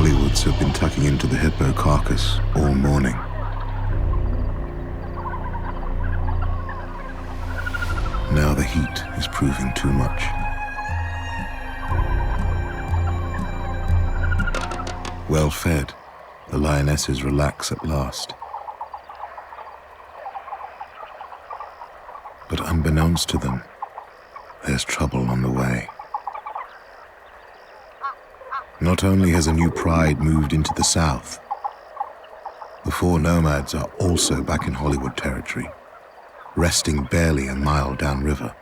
Hollywoods have been tucking into the hippo carcass all morning. Now the heat is proving too much. Well fed, the lionesses relax at last. But unbeknownst to them, there's trouble on the way. Not only has a new pride moved into the south, the four nomads are also back in Hollywood territory, resting barely a mile downriver.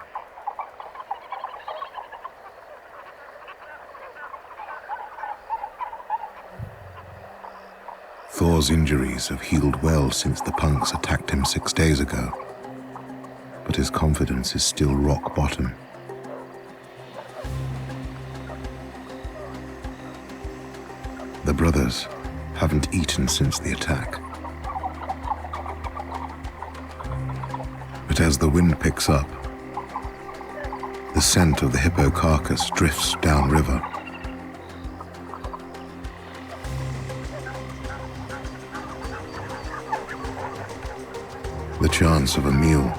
Thor's injuries have healed well since the punks attacked him 6 days ago, but his confidence is still rock bottom. The brothers haven't eaten since the attack. But as the wind picks up, the scent of the hippo carcass drifts downriver. The chance of a meal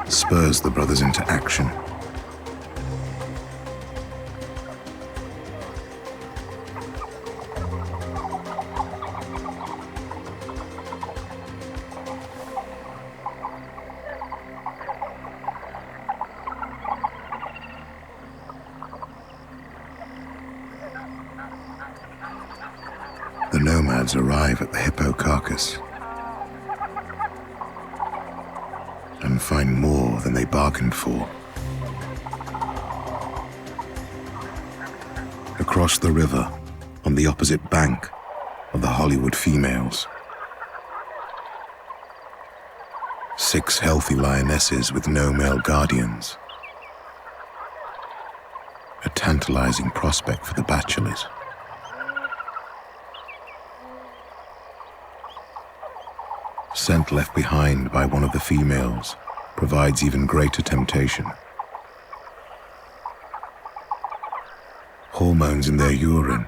spurs the brothers into action. The nomads arrive at the hippo carcass and find more than they bargained for. Across the river, on the opposite bank, are the Hollywood females. 6 healthy lionesses with no male guardians. A tantalizing prospect for the bachelors. Scent left behind by one of the females provides even greater temptation. Hormones in their urine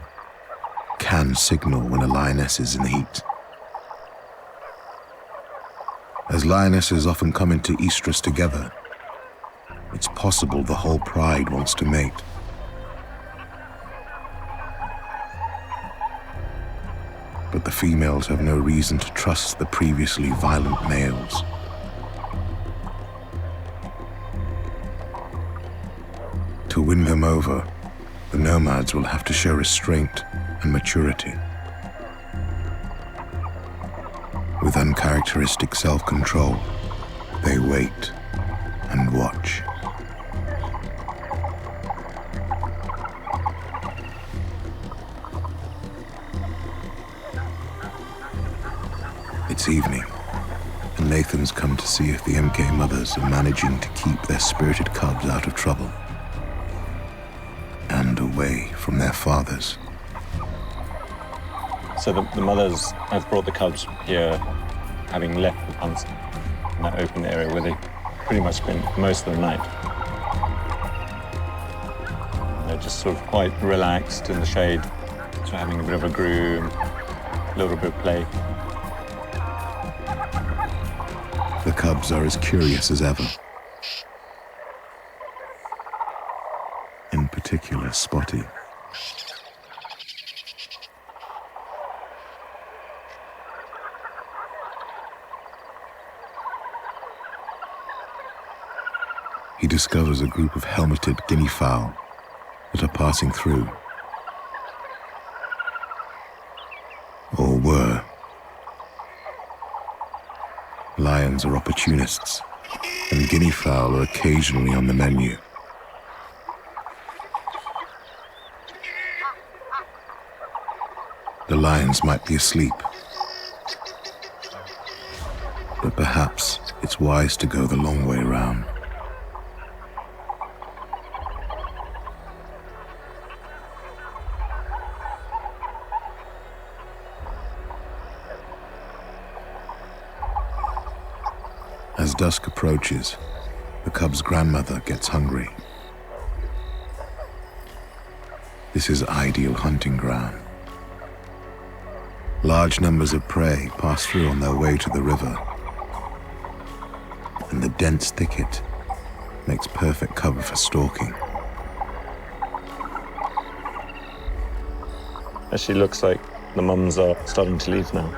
can signal when a lioness is in the heat. As lionesses often come into estrus together, it's possible the whole pride wants to mate. But the females have no reason to trust the previously violent males. To win them over, the nomads will have to show restraint and maturity. With uncharacteristic self-control, they wait and watch. It's evening, and Nathan's come to see if the MK mothers are managing to keep their spirited cubs out of trouble and away from their fathers. So the mothers have brought the cubs here, having left the punks in that open area where they pretty much spent most of the night. They're just sort of quite relaxed in the shade, so having a bit of a groom, a little bit of play. The cubs are as curious as ever. In particular, Spotty. He discovers a group of helmeted guinea fowl that are passing through. Or were. Lions are opportunists, and guinea fowl are occasionally on the menu. The lions might be asleep, but perhaps it's wise to go the long way round. As dusk approaches, the cub's grandmother gets hungry. This is ideal hunting ground. Large numbers of prey pass through on their way to the river, and the dense thicket makes perfect cover for stalking. Actually looks like the mums are starting to leave now.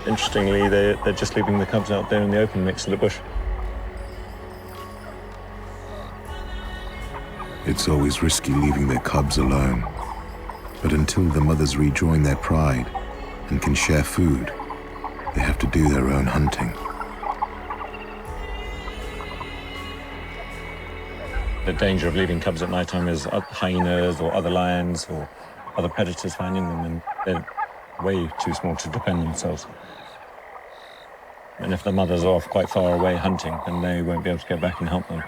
Interestingly, they're just leaving the cubs out there in the open next to the bush. It's always risky leaving their cubs alone, but until the mothers rejoin their pride and can share food, they have to do their own hunting. The danger of leaving cubs at night time is hyenas or other lions or other predators finding them, and they're way too small to defend themselves. And if the mothers are off quite far away hunting, then they won't be able to get back and help them.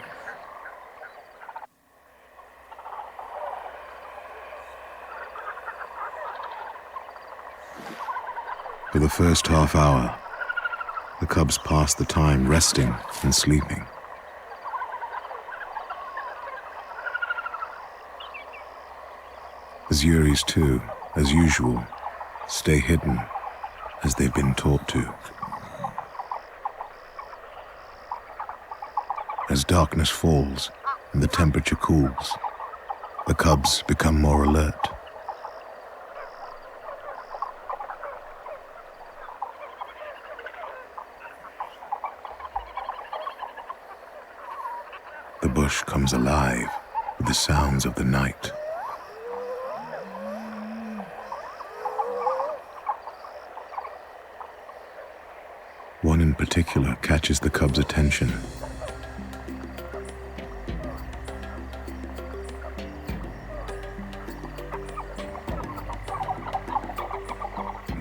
For the first half hour, the cubs pass the time resting and sleeping. The Zuris too, as usual, stay hidden as they've been taught to. As darkness falls and the temperature cools, the cubs become more alert. The bush comes alive with the sounds of the night. One in particular catches the cubs' attention.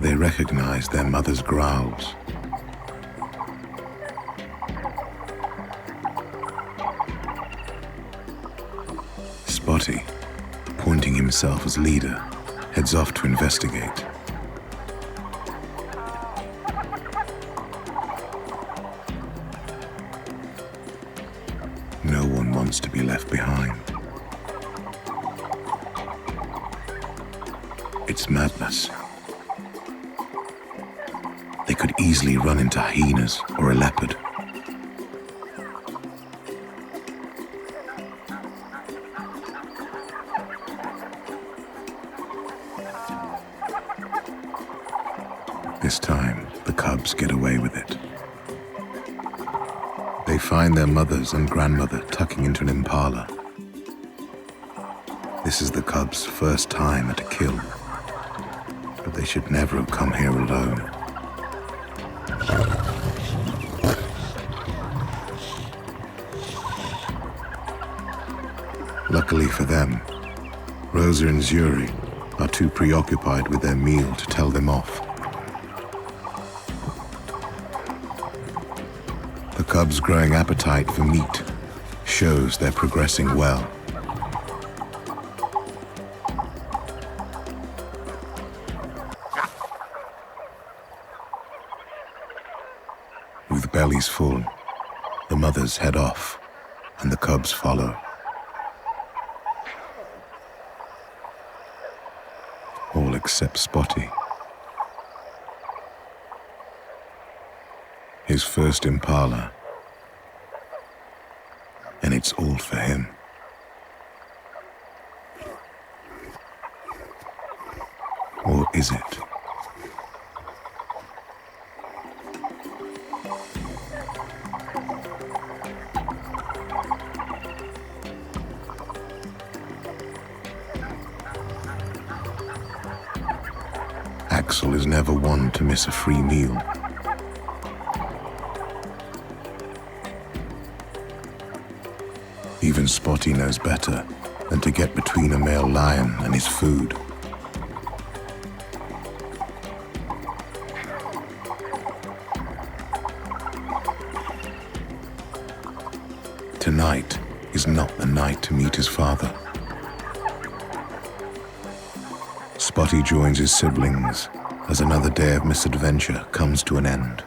They recognize their mother's growls. Spotty, appointing himself as leader, heads off to investigate. No one wants to be left behind. It's madness. They could easily run into hyenas or a leopard. This time, the cubs get away with it. They find their mothers and grandmother tucking into an impala. This is the cubs' first time at a kill, but they should never have come here alone. Luckily for them, Rosa and Zuri are too preoccupied with their meal to tell them off. The cubs' growing appetite for meat shows they're progressing well. With bellies full, the mothers head off, and the cubs follow. All except Spotty. His first impala, and it's all for him. Or is it? Axel is never one to miss a free meal. Even Spotty knows better than to get between a male lion and his food. Tonight is not the night to meet his father. Spotty joins his siblings as another day of misadventure comes to an end.